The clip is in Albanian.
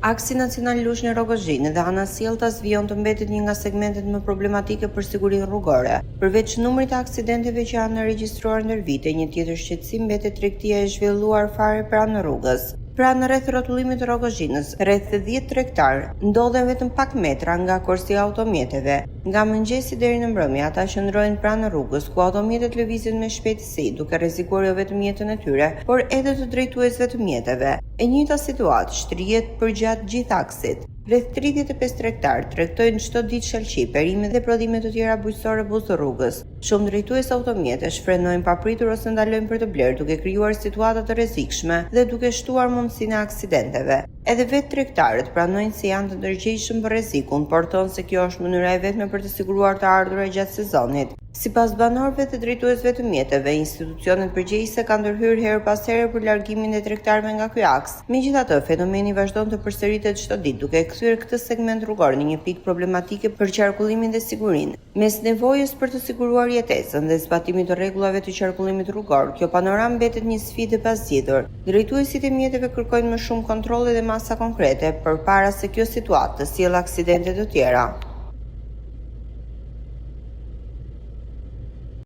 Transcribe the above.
Aksi Nacional Lushnjë Rogozhinë dhe Ana Sjelltas vijon të mbetet një nga segmentet më problematike për sigurinë rrugore. Përveç numrit të aksidenteve që janë regjistruar ndër vite, një tjetër shqetësim mbetet tregtia e zhvilluar fare pranë rrugës. Pra në rreth rrotullimit të Rogozhinës, rreth 10 tregtar ndodhen vetëm pak metra nga korsia automjeteve. Nga mëngjesi deri në mbrëmje, ata qëndrojnë pranë rrugës, ku automjetet lëvizin me shpejtësi, duke rrezikuar jo vetëm jetën e tyre, por edhe të drejtuesve të mjeteve. E njëjta situatë shtrihet përgjatë gjithë aksit. Rreth 35 tregtar tregtojnë çdo ditë shalqi, perime dhe prodhime të tjera bujqësore buzë rrugës. Shumë drejtues automjetesh frenojnë papritur ose ndalojnë për të blerë, duke krijuar situata të rrezikshme dhe duke shtuar mundësinë e aksidenteve. Edhe vetë tregtarët pranojnë se janë të ndërgjegjshëm për rrezikun, por thonë se kjo është mënyra e vetme për të siguruar të ardhurat gjatë sezonit. Sipas banorëve të drejtuesve të mjeteve, institucionet përgjegjëse kanë ndërhyrë herë pas here për largimin e tregtarëve nga ky aks. Megjithatë, fenomeni vazhdon të përsëritet çdo ditë, duke kthyer këtë segment rrugor në një pikë problematike për qarkullimin dhe sigurinë. Mes nevojës për të siguruar jetesën dhe zbatimit të rregullave të qarkullimit rrugor, kjo panoramë mbetet një sfidë e pazgjedhur. Drejtuesit e mjeteve kërkojnë më shumë kontrolle dhe masa konkrete përpara se kjo situatë të sjellë aksidente të tjera.